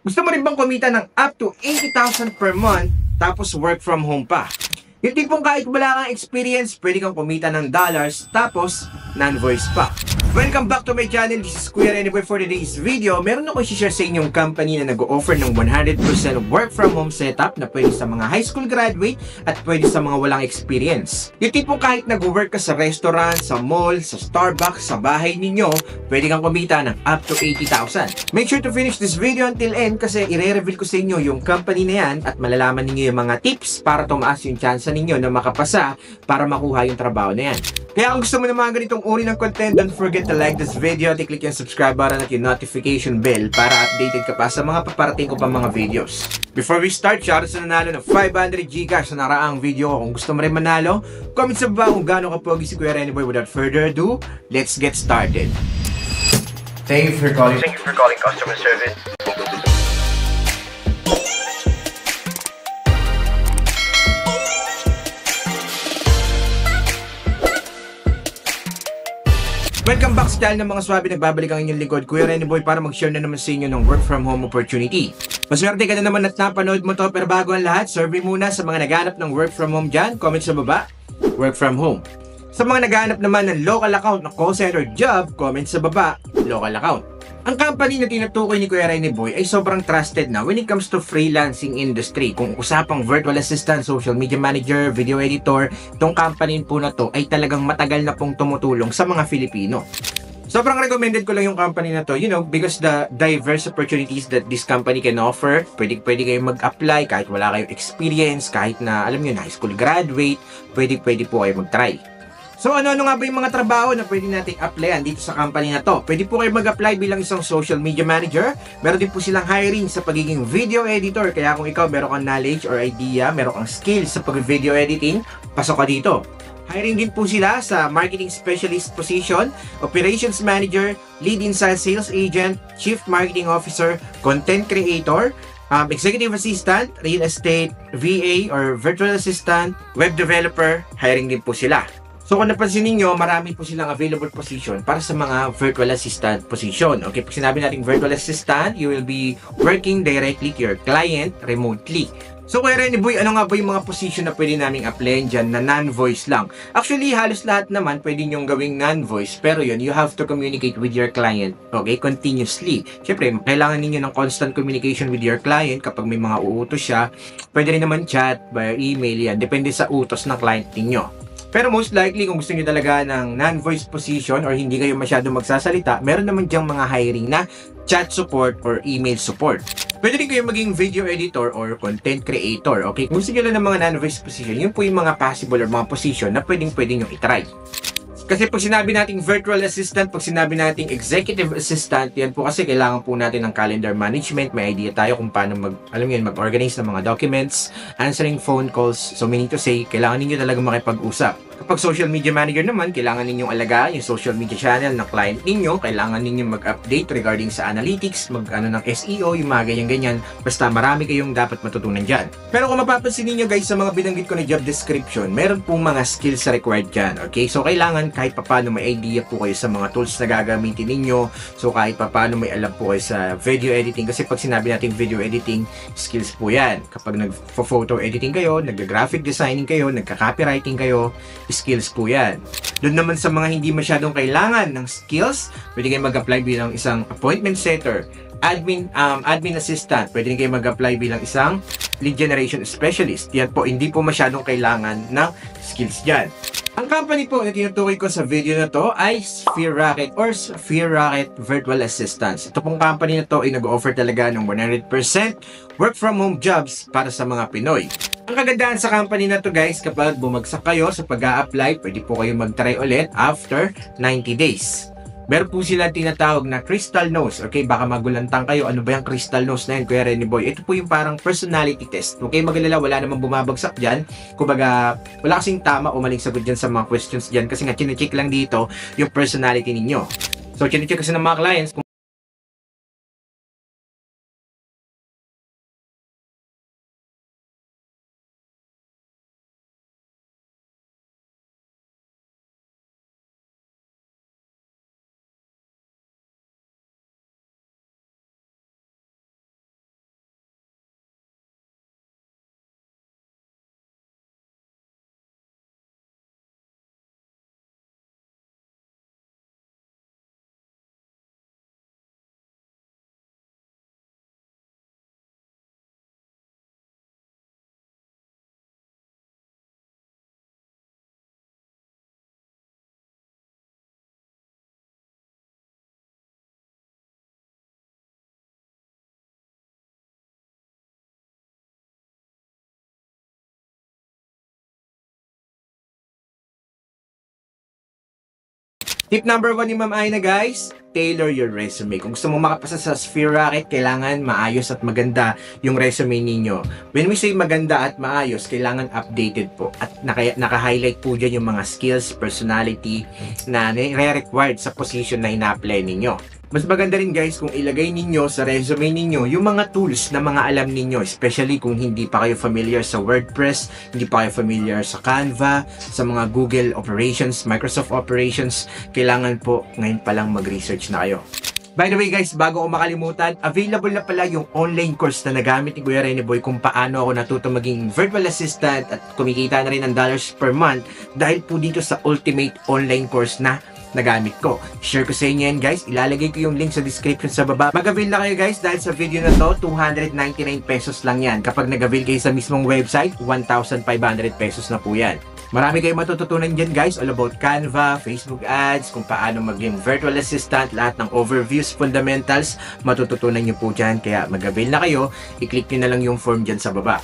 Gusto mo rin bang kumita ng up to 80,000 per month tapos work from home pa? Yung tipong kahit wala kang experience, pwede kang kumita ng dollars tapos non-voice pa. Welcome back to my channel. This is Kuya Rene Boy. For today's video, meron ako i-share sa inyong company na nag-offer ng 100% work from home setup na pwede sa mga high school graduate at pwede sa mga walang experience. Yung tipong kahit nag-work ka sa restaurant, sa mall, sa Starbucks, sa bahay ninyo, pwede kang kumita ng up to 80,000. Make sure to finish this video until end kasi i-reveal ko sa inyo yung company na yan at malalaman ninyo yung mga tips para tumaas yung chance ninyo na makapasa para makuha yung trabaho na yan. Kaya kung gusto mo ng mga ganitong uri ng content, don't forget to like this video at i-click yung subscribe button at yung notification bell para updated ka pa sa mga paparating ko pang mga videos. Before we start, shoutout sa nanalo ng 500 Gcash sa naraang video ko. Kung gusto mo rin manalo, comment sa baba kung gaano kapogi si Kuya Rene Boy. Without further ado, let's get started. Thank you for calling customer service. Welcome back sa channel ng mga swabe. Nagbabalik ang inyong lingkod, Kuya Rene Boy, para mag-share na naman sa inyo ng work from home opportunity. Maswerte ka na naman at napanood mo to, pero bago ang lahat, survey muna sa mga naghanap ng work from home dyan. Comment sa baba, work from home. Sa mga naghanap naman ng local account na call center job, comment sa baba, local account. Ang company na tinutukoy ni Kuya Rene Boy ay sobrang trusted na when it comes to freelancing industry. Kung usapang virtual assistant, social media manager, video editor, itong company po na to ay talagang matagal na pong tumutulong sa mga Filipino. Sobrang recommended ko lang yung company na to, because the diverse opportunities that this company can offer. Pwede kayong mag-apply kahit wala kayong experience, kahit na, alam nyo, na high school graduate, pwede po kayo mag-try. So ano nga ba yung mga trabaho na pwede nating applyan dito sa company na to? Pwede po kayo mag-apply bilang isang social media manager. Meron din po silang hiring sa pagiging video editor. Kaya kung ikaw meron kang knowledge or idea, meron kang skills sa pag-video editing, pasok ka dito. Hiring din po sila sa marketing specialist position, operations manager, lead inside sales agent, chief marketing officer, content creator, executive assistant, real estate, VA or virtual assistant, web developer. Hiring din po sila. So kung napansin ninyo, marami po silang available position para sa mga virtual assistant position. Okay, pag sinabi natin virtual assistant, you will be working directly to your client remotely. So Kuya Rene Boy, ano nga ba yung mga position na pwede naming applyan dyan na non-voice lang? Actually, halos lahat naman pwede nyong gawing non-voice, pero yun, you have to communicate with your client, okay, continuously. Siyempre, kailangan ninyo ng constant communication with your client kapag may mga uutos siya. Pwede rin naman chat, via email yan, depende sa utos ng client ninyo. Pero most likely, kung gusto nyo talaga ng non-voice position or hindi kayo masyado magsasalita, meron naman dyang mga hiring na chat support or email support. Pwede rin kayo maging video editor or content creator, okay? Kung gusto nyo lang ng mga non-voice position, yun po yung mga possible or mga position na pwedeng nyo itry. Kasi pag sinabi nating virtual assistant, pag sinabi nating executive assistant, yan po kasi kailangan po natin ng calendar management. May idea tayo kung paano mag-organize ng mga documents, answering phone calls. So meaning to say, kailangan ninyo talaga makipag-usap. Kapag social media manager naman, kailangan ninyong alagaan yung social media channel ng client ninyo. Kailangan ninyong mag-update regarding sa analytics, ng SEO, yung mga ganyan-ganyan. Basta marami kayong dapat matutunan dyan. Pero kung mapapansin ninyo guys, sa mga binanggit ko na job description, meron pong mga skills na required dyan. Okay? So kailangan kahit papano may idea po kayo sa mga tools na gagamitin ninyo. So kahit papano may alam po kayo sa video editing. Kasi pag sinabi natin video editing, skills po yan. Kapag nag-photo editing kayo, nag-graphic designing kayo, nagka-copywriting kayo, skills po yan. Doon naman sa mga hindi masyadong kailangan ng skills, pwede kayo mag-apply bilang isang appointment setter, admin assistant, pwede kayo mag-apply bilang isang lead generation specialist. Yan po, hindi po masyadong kailangan ng skills dyan. Ang company po na tinutukoy ko sa video na to ay Sphere Rocket or Sphere Rocket Virtual Assistants. Ito pong company na to ay nag-offer talaga ng 100% work from home jobs para sa mga Pinoy. Ang kagandahan sa company na to guys, kapag bumagsak kayo sa pag-a-apply, pwede po kayo mag-try ulit after 90 days. Meron po sila tinatawag na crystal nose. Okay, baka magulantang kayo. Ano ba yung crystal nose na yun, Kuya Rene Boy? Ito po yung parang personality test. Okay, magalala, wala namang bumabagsak dyan. Kumbaga, wala kasing tama o maling sagot dyan sa mga questions dyan. Kasi nga, chinecheck lang dito yung personality ninyo. So, chinecheck kasi ng mga clients Tip number 1 ni Ma'am Aina guys, tailor your resume. Kung gusto mo makapasa sa Sphere Racket, kailangan maayos at maganda yung resume ninyo. When we say maganda at maayos, kailangan updated po. At naka-highlight po dyan yung mga skills, personality na re-required sa position na ina-apply ninyo. Mas maganda rin guys kung ilagay ninyo sa resume ninyo yung mga tools na mga alam ninyo, especially kung hindi pa kayo familiar sa WordPress, hindi pa kayo familiar sa Canva, sa mga Google Operations, Microsoft Operations, kailangan po ngayon pa lang mag-research na kayo. By the way guys, bago ko makalimutan, available na pala yung online course na nagamit ni Kuya Rene Boy kung paano ako natuto maging virtual assistant at kumikita na rin ng dollars per month dahil po dito sa ultimate online course na nagamit ko. Share ko sa inyo yan guys. Ilalagay ko yung link sa description sa baba. Mag-avail na kayo guys dahil sa video na to, 299 pesos lang yan. Kapag nag-avail kayo sa mismong website, 1,500 pesos na po yan. Marami kayong matututunan dyan guys, all about Canva, Facebook ads, kung paano maging virtual assistant, lahat ng overviews, fundamentals, matututunan nyo po dyan. Kaya mag-avail na kayo, i-click nyo na lang yung form dyan sa baba.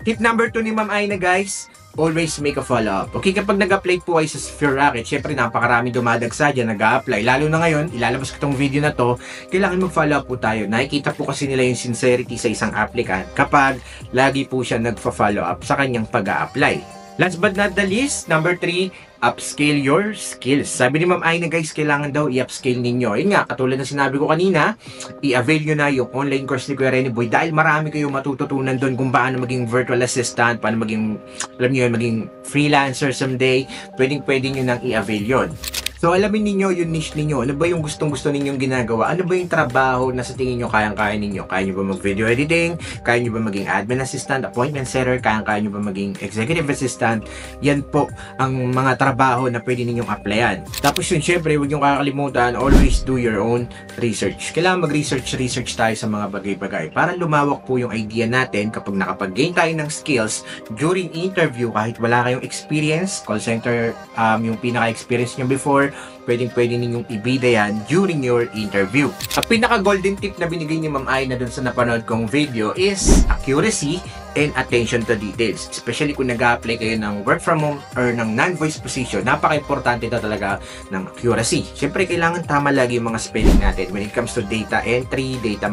Tip number 2 ni Ma'am Aina guys, always make a follow-up. Okay, kapag nag-apply po kayo sa Sphere Racket, syempre napakarami dumadagsa dyan, nag-a-apply. Lalo na ngayon, ilalabas ko tong video na to, kailangan mag-follow up po tayo. Nakikita po kasi nila yung sincerity sa isang applicant kapag lagi po siya nagfa-follow up sa kanyang pag-a-apply. Last but not the least, number 3, upscale your skills. Sabi ni Ma'am Aina guys, kailangan daw i-upscale ninyo. Yun nga, katulad ng sinabi ko kanina, i-avail nyo na yung online course ni Kuya Rene Boy dahil marami kayong matututunan doon kung paano maging virtual assistant, paano maging, alam nyo yun, maging freelancer someday. Pwedeng nyo nang i-avail yun. So, alamin ninyo yung niche ninyo. Ano ba yung gustong-gusto ninyong ginagawa? Ano ba yung trabaho na sa tingin nyo kayang-kaya ninyo? Kaya nyo ba mag-video editing? Kaya nyo ba maging admin assistant, appointment setter? Kaya nyo ba maging executive assistant? Yan po ang mga trabaho na pwede ninyong applyan. Tapos yun, syempre, huwag nyo kakalimutan, always do your own research. Kailangan mag-research tayo sa mga bagay-bagay para lumawak po yung idea natin kapag nakapag-gain tayo ng skills during interview kahit wala kayong experience, call center, yung pinaka-experience nyo before, pwede ninyong ibida yan during your interview. Ang pinaka-golden tip na binigay ni Ma'am Aina dun sa napanood kong video is accuracy and attention to details. Especially kung nag-a-apply kayo ng work from home or ng non-voice position, napaka-importante ito talaga ng accuracy. Siyempre, kailangan tama lagi yung mga spelling natin. When it comes to data entry, data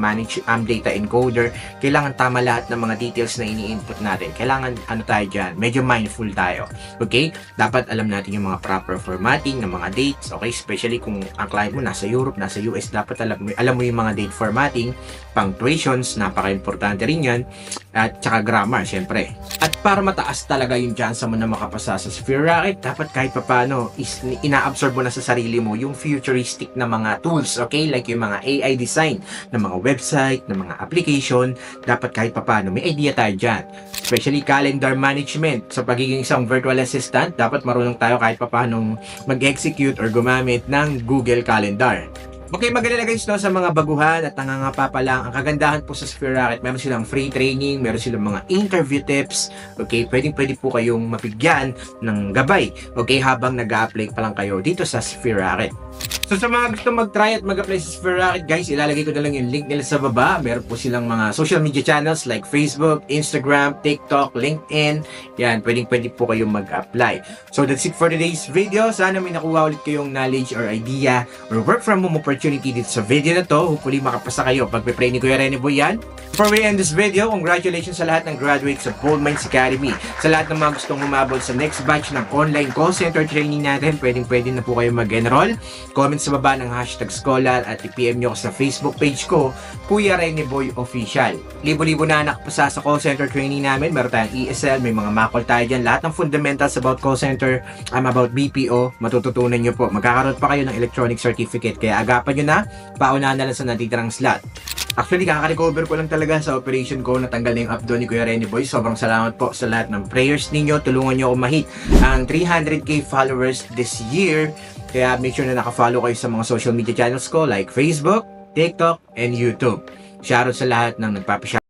data encoder, kailangan tama lahat ng mga details na ini-input natin. Kailangan, tayo dyan, medyo mindful tayo. Okay? Dapat alam natin yung mga proper formatting ng mga dates. Okay? Especially kung ang client mo nasa Europe, nasa US, dapat alam mo yung mga date formatting, punctuations, napaka-importante rin yan, at saka grammar, syempre. At para mataas talaga yung chance mo na makapasa sa Sphere Racket, dapat kahit papano ina-absorb mo na sa sarili mo yung futuristic na mga tools, okay? Like yung mga AI design, ng mga website, ng mga application, dapat kahit papano may idea tayo dyan. Especially calendar management. Sa pagiging isang virtual assistant, dapat marunong tayo kahit papano mag-execute or gumamit ng Google Calendar. Okay, magalala guys no, sa mga baguhan at nangangapa pa lang. Ang kagandahan po sa Sphere Racket, meron silang free training, meron silang mga interview tips. Okay, pwede po kayong mabigyan ng gabay. Okay, habang nag-a-apply pa lang kayo dito sa Sphere Racket. So sa mga gusto mag-try at mag-apply sa Sphere Racket guys, ilalagay ko na lang yung link nila sa baba. Meron po silang mga social media channels like Facebook, Instagram, TikTok, LinkedIn. Yan, pwede po kayong mag-apply. So that's it for today's video. Sana may nakuha ulit kayong knowledge or idea or work from home opportunity dito sa video na to. Hopefully makapasa kayo pag pray ni Kuya Rene Boy yan. Before we end this video, congratulations sa lahat ng graduates sa Bold Minds Academy. Sa lahat ng mga gustong humabol sa next batch ng online call center training natin, pwede na po kayo mag-enroll. Comment sa baba ng #scholar at i-PM nyo sa Facebook page ko, Kuya Rene Boy Official. Libo-libo na nakapasa sa call center training namin. Meron tayong ESL, may mga makol tayo dyan. Lahat ng fundamentals about call center, about BPO, matututunan nyo po. Magkakaroon pa kayo ng electronic certificate. Kaya agapan nyo na, paunahan na lang sa natitirang slot. Actually, kaka-recover ko lang talaga sa operation ko. Natanggal na yung app doon ni Kuya Rene Boy. Sobrang salamat po sa lahat ng prayers ninyo. Tulungan nyo ako ma-hit ang 300k followers this year. Kaya make sure na naka-follow kayo sa mga social media channels ko like Facebook, TikTok, and YouTube. Shoutout sa lahat ng nagpapashare.